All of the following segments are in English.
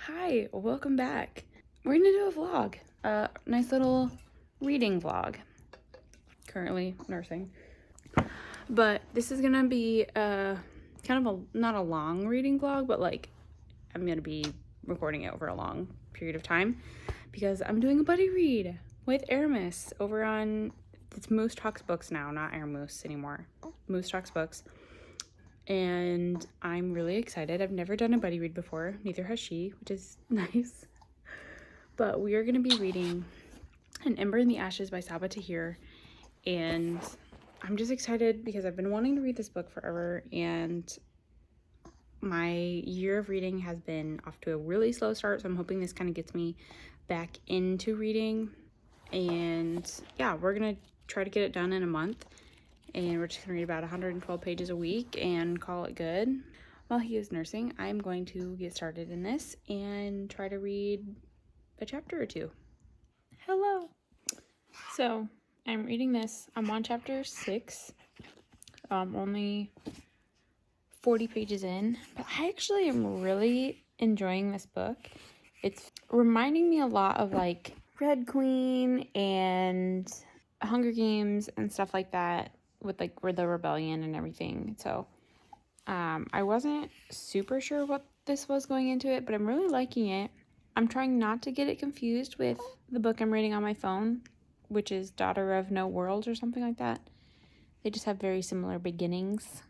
Hi, welcome back. We're gonna do a vlog, a nice little reading vlog. Currently nursing, but this is gonna be kind of not a long reading vlog, but like I'm gonna be recording it over a long period of time because I'm doing a buddy read with Aramis over on it's Moose Talks Books now, not Air Moose anymore. Moose Talks Books. And I'm really excited. I've never done a buddy read before, neither has she, which is nice. But we are going to be reading An Ember in the Ashes by Saba Tahir. And I'm just excited because I've been wanting to read this book forever. And my year of reading has been off to a really slow start. So I'm hoping this kind of gets me back into reading. And yeah, we're going to try to get it done in a month. And we're just going to read about 112 pages a week and call it good. While he is nursing, I'm going to get started in this and try to read a chapter or two. Hello. So, I'm reading this. I'm on chapter 6. Only 40 pages in. But I actually am really enjoying this book. It's reminding me a lot of like Red Queen and Hunger Games and stuff like that. With like the rebellion and everything. So I wasn't super sure what this was going into it, but I'm really liking it. I'm trying not to get it confused with the book I'm reading on my phone, which is Daughter of No Worlds or something like that. They just have very similar beginnings,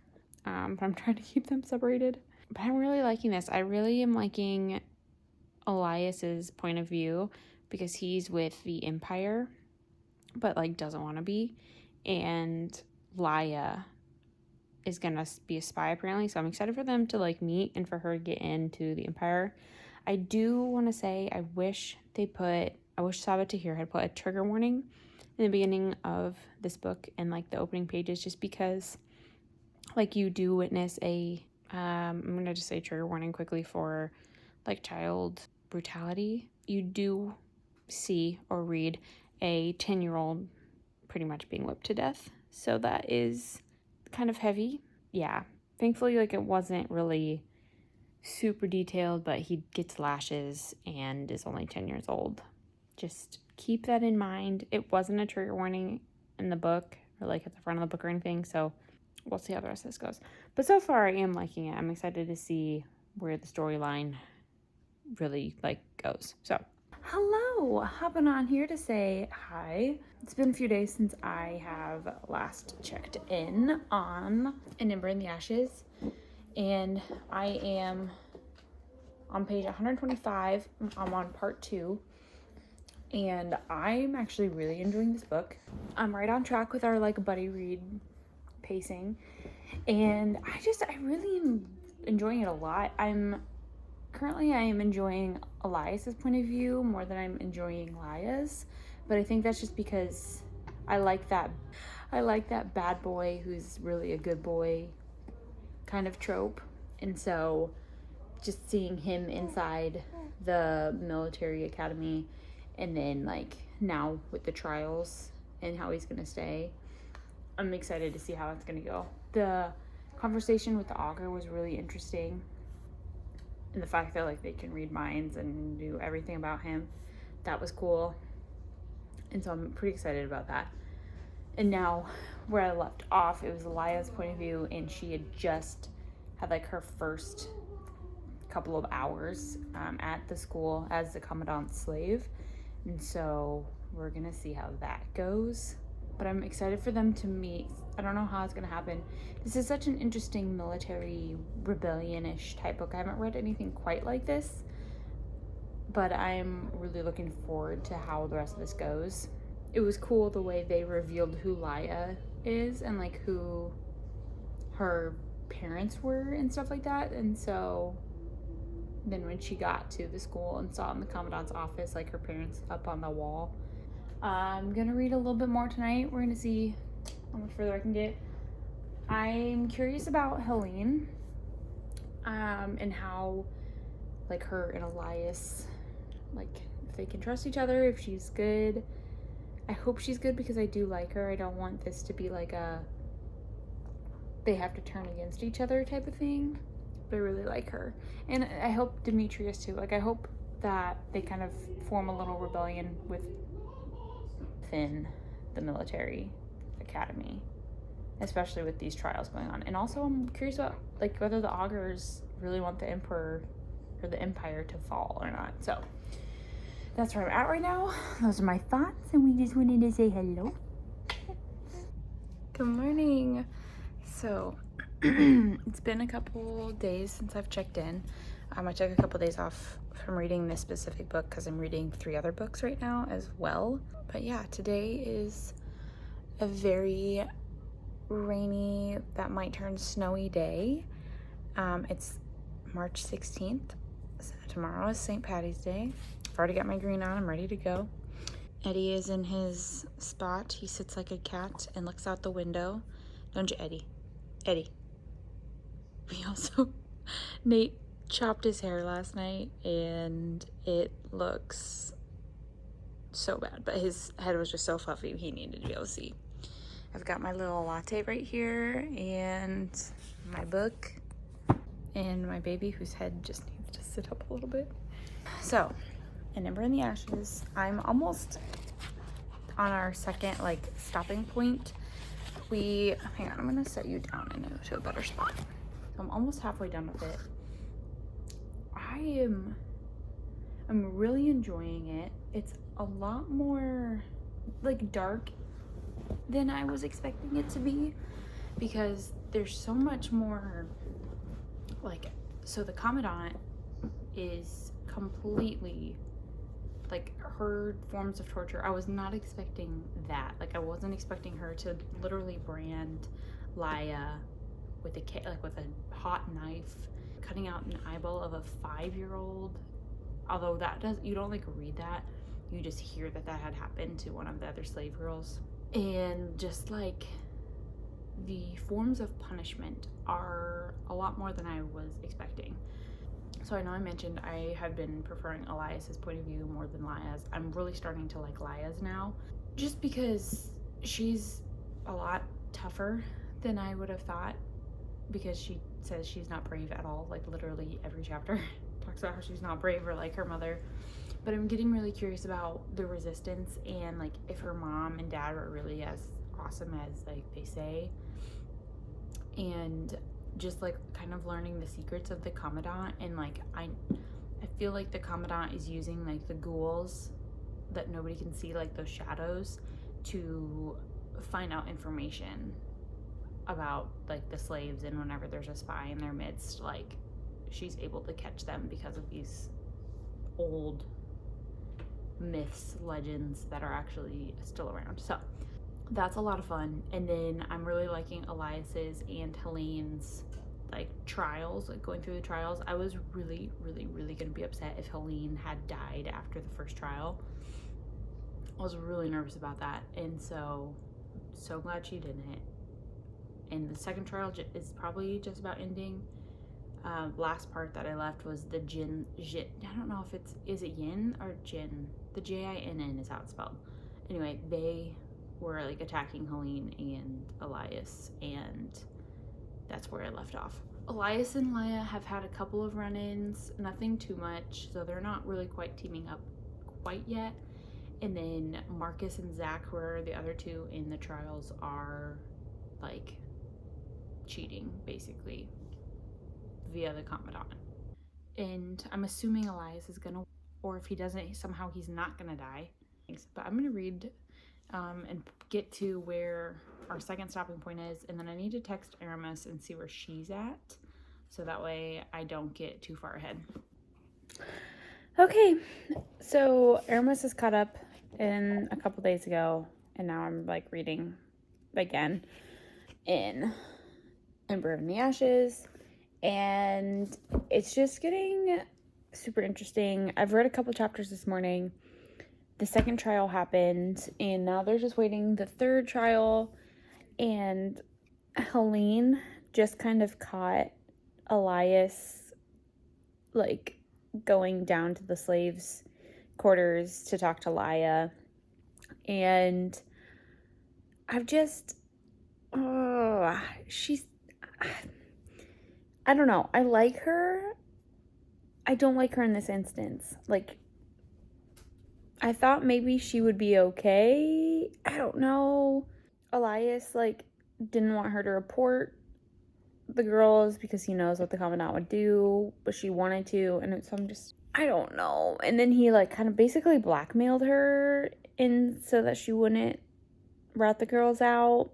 but I'm trying to keep them separated. But I'm really liking this. I really am liking Elias's point of view because he's with the Empire, but like doesn't want to be, and Laia is gonna be a spy apparently, so I'm excited for them to like meet and for her to get into the Empire. I do want to say I wish Saba Tahir had put a trigger warning in the beginning of this book and like the opening pages, just because like you do witness I'm gonna just say trigger warning quickly for like child brutality. You do see or read a 10-year-old pretty much being whipped to death. So that is kind of heavy. Yeah. Thankfully, like it wasn't really super detailed, but he gets lashes and is only 10 years old. Just keep that in mind. It wasn't a trigger warning in the book or like at the front of the book or anything. So we'll see how the rest of this goes. But so far I am liking it. I'm excited to see where the storyline really like goes. So hello, hopping on here to say hi. It's been a few days since I have last checked in on An Ember in the Ashes, and I am on page 125. I'm on part 2, and I'm actually really enjoying this book. I'm right on track with our like buddy read pacing, and I really am enjoying it a lot. Currently, I am enjoying Elias's point of view more than I'm enjoying Laia's, but I think that's just because I like that bad boy who's really a good boy kind of trope, and so just seeing him inside the military academy, and then like now with the trials and how he's gonna stay, I'm excited to see how it's gonna go. The conversation with the augur was really interesting. And the fact that like they can read minds and do everything about him, that was cool. And so I'm pretty excited about that. And now where I left off, it was Laia's point of view, and she had just had like her first couple of hours at the school as the commandant's slave. And so we're gonna see how that goes. But I'm excited for them to meet. I don't know how it's gonna happen. This is such an interesting military rebellion-ish type book. I haven't read anything quite like this, but I'm really looking forward to how the rest of this goes. It was cool the way they revealed who Laia is and like who her parents were and stuff like that. And so then when she got to the school and saw in the commandant's office like her parents up on the wall, I'm gonna read a little bit more tonight. We're gonna see how much further I can get. I'm curious about Helene, and how like her and Elias, like if they can trust each other, if she's good. I hope she's good because I do like her. I don't want this to be like they have to turn against each other type of thing. but I really like her. And I hope Demetrius too. Like, I hope that they kind of form a little rebellion within the military academy, especially with these trials going on. And also, I'm curious about, like, whether the augurs really want the emperor or the empire to fall or not. So that's where I'm at right now. Those are my thoughts, and we just wanted to say hello. Good morning. So it's been a couple days since I've checked in. I took a couple days off from reading this specific book because I'm reading 3 other books right now as well. But yeah, today is a very rainy, that might turn snowy day. It's March 16th. So tomorrow is St. Patty's Day. I've already got my green on. I'm ready to go. Eddie is in his spot. He sits like a cat and looks out the window. Don't you, Eddie? Eddie. Nate chopped his hair last night and it looks so bad, but his head was just so fluffy he needed to be able to see. I've got my little latte right here and my book and my baby whose head just needs to sit up a little bit. So, an Ember in the Ashes. I'm almost on our second stopping point. Hang on, I'm gonna set you down into a better spot. I'm almost halfway done with it. I'm really enjoying it. It's a lot more dark than I was expecting it to be, because there's so much more so the commandant is completely her forms of torture. I was not expecting that. I wasn't expecting her to literally brand Laia with a hot knife, cutting out an eyeball of a 5-year-old. Although you don't read that, you just hear that had happened to one of the other slave girls. And just the forms of punishment are a lot more than I was expecting. So I know I mentioned I have been preferring Elias's point of view more than Laia's. I'm really starting to like Laia's now, just because she's a lot tougher than I would have thought, because she says she's not brave at all. Literally every chapter talks about how she's not brave or like her mother. But I'm getting really curious about the resistance and if her mom and dad were really as awesome as they say, and just kind of learning the secrets of the commandant. And I feel like the commandant is using the ghouls that nobody can see, those shadows, to find out information about the slaves. And whenever there's a spy in their midst, she's able to catch them because of these old myths, legends that are actually still around. So that's a lot of fun. And then I'm really liking Elias's and Helene's trials, going through the trials. I was really gonna be upset if Helene had died after the first trial. I was really nervous about that, and so glad she didn't. And the second trial is probably just about ending. Last part that I left was the Jin. I don't know if is it Yin or Jin? The Jinn is how it's spelled. Anyway, they were attacking Helene and Elias, and that's where I left off. Elias and Laia have had a couple of run-ins, nothing too much, so they're not really quite teaming up quite yet. And then Marcus and Zach, who are the other two in the trials, are cheating basically via the commandant. And I'm assuming Elias is gonna, or if he doesn't, somehow he's not gonna die. But I'm gonna read and get to where our second stopping point is, and then I need to text Aramis and see where she's at, so that way I don't get too far ahead. Okay, so Aramis is caught up in a couple days ago, and now I'm reading again in Ember in the Ashes, and it's just getting super interesting. I've read a couple chapters this morning. The second trial happened, and now they're just waiting the third trial. And Helene just kind of caught Elias going down to the slaves' quarters to talk to Laia, and I've just she's I don't know. I like her. I don't like her in this instance. Like, I thought maybe she would be okay. I don't know. Elias, like, didn't want her to report the girls because he knows what the commandant would do, but she wanted to, and so I'm just, I don't know. And then he, like, kind of basically blackmailed her in so that she wouldn't rat the girls out.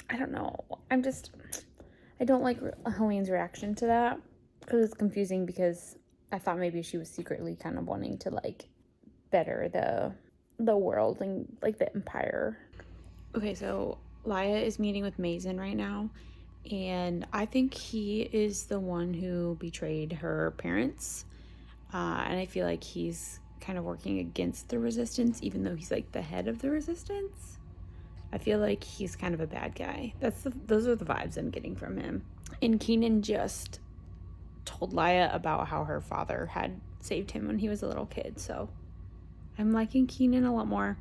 I don't know. I don't like Helene's reaction to that because it's confusing because I thought maybe she was secretly kind of wanting to, like, better the world and, like, the empire. Okay, so Laya is meeting with Mason right now, and I think he is the one who betrayed her parents, and I feel like he's kind of working against the resistance, even though he's, like, the head of the resistance. I feel like he's kind of a bad guy. Those are the vibes I'm getting from him. And Keenan just told Laya about how her father had saved him when he was a little kid, so I'm liking Keenan a lot more.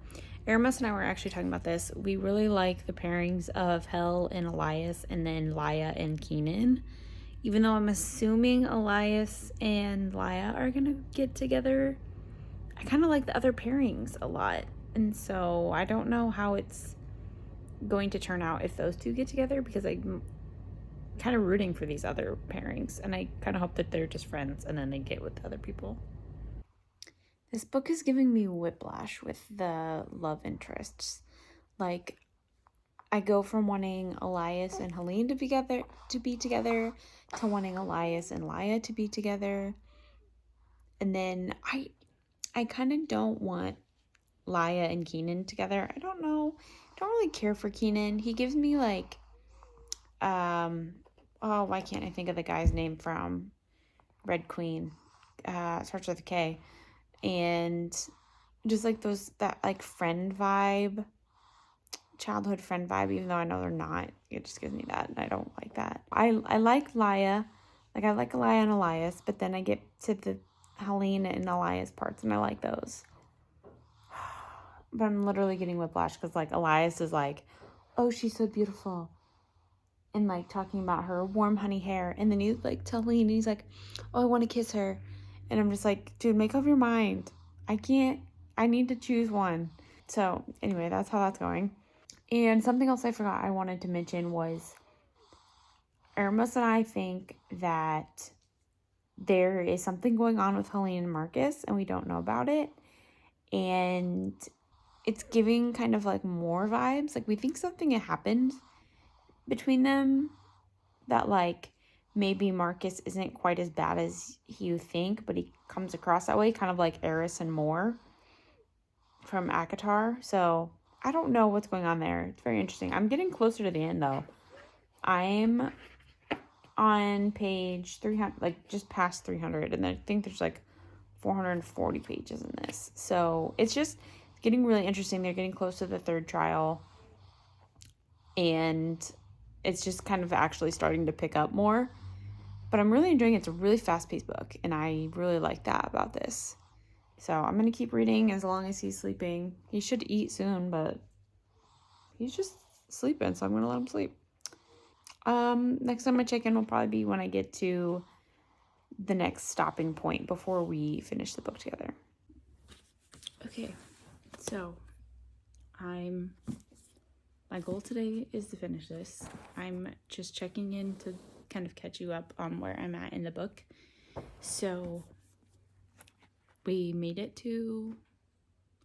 Aramis and I were actually talking about this. We really like the pairings of Hel and Elias, and then Laya and Keenan. Even though I'm assuming Elias and Laya are gonna get together, I kind of like the other pairings a lot. And so I don't know how it's going to turn out if those two get together, because I'm kind of rooting for these other pairings, and I kind of hope that they're just friends and then they get with other people. This book is giving me whiplash with the love interests. Like, I go from wanting Elias and Helene to be together to wanting Elias and Laya to be together. And then I kind of don't want Laya and Keenan together. I don't know. I don't really care for Keenan. He gives me like oh, why can't I think of the guy's name from Red Queen? Starts with a K. And just like that like friend vibe, childhood friend vibe, even though I know they're not. It just gives me that, and I don't like that. I like Laya. Like, I like Laya and Elias, but then I get to the Helene and Elias parts, and I like those. But I'm literally getting whiplash because, like, Elias is like, oh, she's so beautiful. And, like, talking about her warm honey hair. And then he's like, to Helene, and he's like, oh, I want to kiss her. And I'm just like, dude, make up your mind. I need to choose one. So, anyway, that's how that's going. And something else I forgot I wanted to mention was Aramis and I think that there is something going on with Helene and Marcus, and we don't know about it. And it's giving kind of like more vibes. Like, we think something had happened between them that, like, maybe Marcus isn't quite as bad as you think, but he comes across that way, kind of like Eris and Moore from ACOTAR. So I don't know what's going on there. It's very interesting. I'm getting closer to the end, though. I'm on page 300, like just past 300, and I think there's like 440 pages in this. So it's just getting really interesting. They're getting close to the third trial, and it's just kind of actually starting to pick up more. But I'm really enjoying it. It's a really fast-paced book, and I really like that about this. So I'm going to keep reading as long as he's sleeping. He should eat soon, but he's just sleeping, so I'm going to let him sleep. Next time I check in will probably be when I get to the next stopping point before we finish the book together. Okay, so my goal today is to finish this. I'm just checking in to kind of catch you up on where I'm at in the book. So we made it to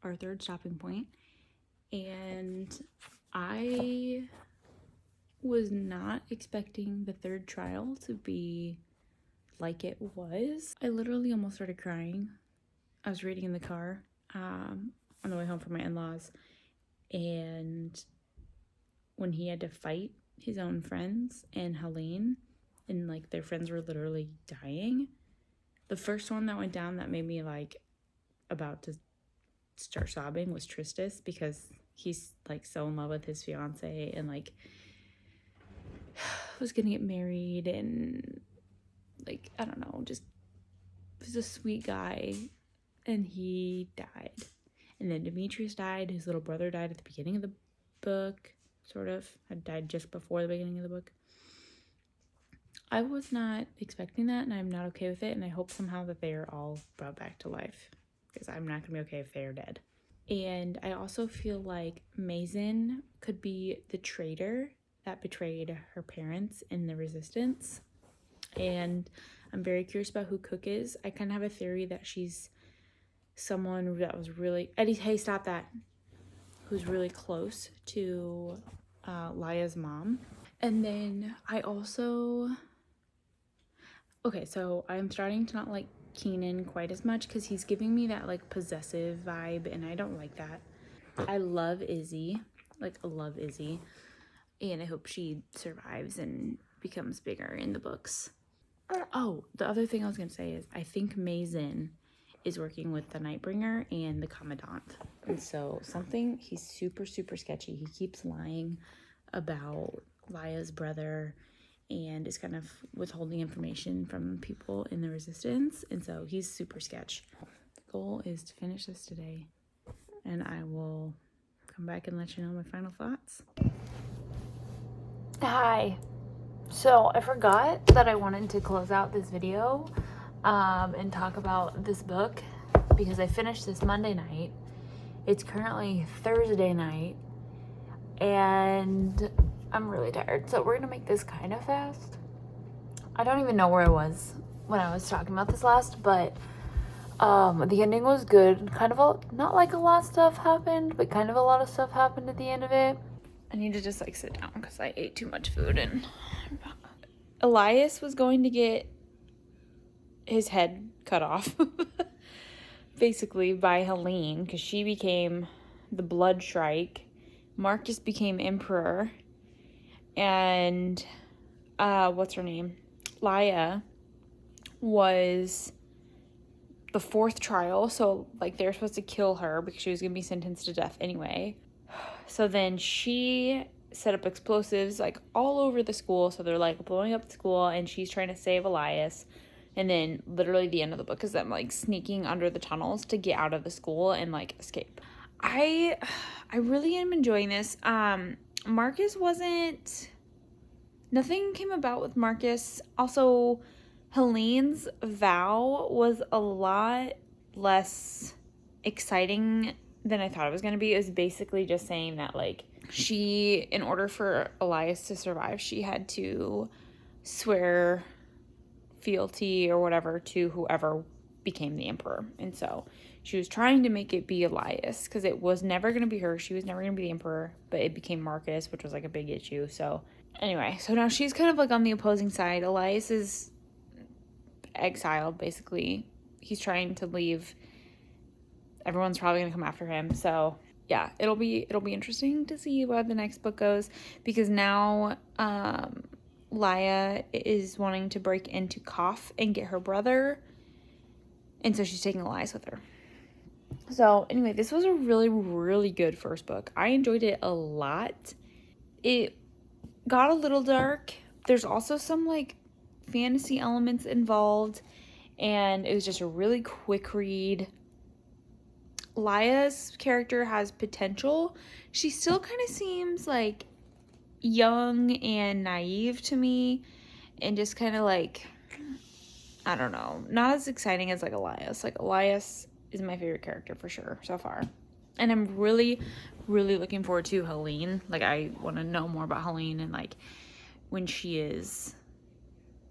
our third stopping point, and I was not expecting the third trial to be like it was. I literally almost started crying. I was reading in the car on the way home from my in-laws, and when he had to fight his own friends and Helene, and like their friends were literally dying, the first one that went down that made me like about to start sobbing was Tristus, because he's like so in love with his fiance and like was gonna get married, and like, I don't know, just was a sweet guy, and he died. And then Demetrius died. His little brother died at the beginning of the book, sort of. Had died just before the beginning of the book. I was not expecting that, and I'm not okay with it, and I hope somehow that they are all brought back to life, because I'm not gonna be okay if they are dead. And I also feel like Mason could be the traitor that betrayed her parents in the resistance. And I'm very curious about who Cook is. I kind of have a theory that she's someone that was really... Eddie, hey, stop that. Who's really close to Laya's mom. And then I also... Okay, so I'm starting to not like Keenan quite as much because he's giving me that like possessive vibe, and I don't like that. I love Izzy. Like, I love Izzy. And I hope she survives and becomes bigger in the books. Oh, the other thing I was going to say is I think Mason is working with the Nightbringer and the Commandant. And so he's super, super sketchy. He keeps lying about Laya's brother and is kind of withholding information from people in the resistance. And so he's super sketch. The goal is to finish this today, and I will come back and let you know my final thoughts. Hi. So I forgot that I wanted to close out this video and talk about this book because I finished this Monday night. It's currently Thursday night and I'm really tired, so we're gonna make this kind of fast. I don't even know where I was when I was talking about this last, but the ending was good. Kind of not like a lot of stuff happened, but kind of a lot of stuff happened at the end of it. I need to just like sit down because I ate too much food. And Elias was going to get his head cut off basically by Helene because she became the Blood Shrike. Marcus became Emperor, and what's her name? Laya was the fourth trial, so like they're supposed to kill her because she was gonna be sentenced to death anyway. So then she set up explosives like all over the school, so they're like blowing up the school, and she's trying to save Elias. And then literally the end of the book is them like sneaking under the tunnels to get out of the school and like escape. I really am enjoying this. Marcus wasn't... Nothing came about with Marcus. Also, Helene's vow was a lot less exciting than I thought it was going to be. It was basically just saying that, like, she, in order for Elias to survive, she had to swear fealty or whatever to whoever became the emperor. And so she was trying to make it be Elias because it was never going to be her. She was never going to be the emperor, but it became Marcus, which was like a big issue. So anyway, so now she's kind of like on the opposing side. Elias is exiled, basically. He's trying to leave. Everyone's probably going to come after him. So yeah, it'll be interesting to see where the next book goes, because now Laya is wanting to break into Koff and get her brother, and so she's taking Elias with her. So anyway, this was a really, really good first book. I enjoyed it a lot. It got a little dark. There's also some like fantasy elements involved, and it was just a really quick read. Laya's character has potential. She still kind of seems like young and naive to me, and just kind of like, I don't know, not as exciting as like Elias. Like, Elias is my favorite character for sure so far, and I'm really, really looking forward to Helene. Like, I want to know more about Helene, and like when she is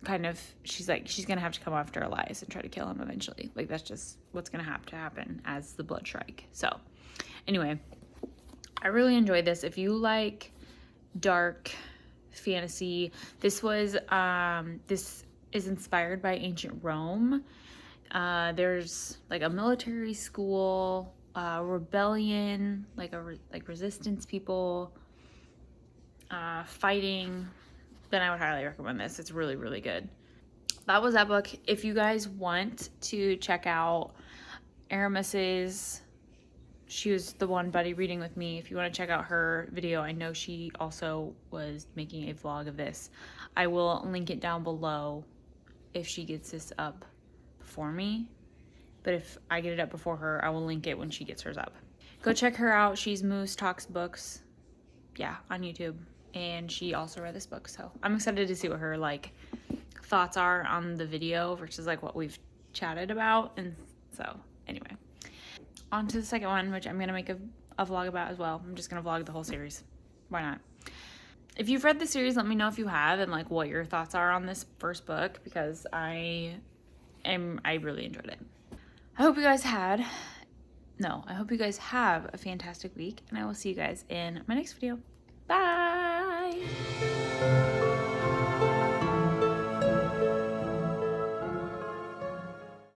kind of, she's gonna have to come after Elias and try to kill him eventually. Like, that's just what's gonna have to happen as the Blood Shrike. So anyway, I really enjoyed this. If you like dark fantasy, this is inspired by ancient Rome. There's like a military school, rebellion, like resistance people fighting. Then I would highly recommend this. It's really, really good. That was that book. If you guys want to check out Aramis's, she was the one buddy reading with me. If you want to check out her video, I know she also was making a vlog of this. I will link it down below if she gets this up before me. But if I get it up before her, I will link it when she gets hers up. Go check her out. She's Moose Talks Books. Yeah, on YouTube. And she also read this book, so I'm excited to see what her like thoughts are on the video versus like what we've chatted about. And so anyway, on to the second one, which I'm gonna make a vlog about as well. I'm just gonna vlog the whole series. Why not? If you've read the series, let me know if you have and like what your thoughts are on this first book, because I really enjoyed it. I hope you guys have a fantastic week, and I will see you guys in my next video. Bye!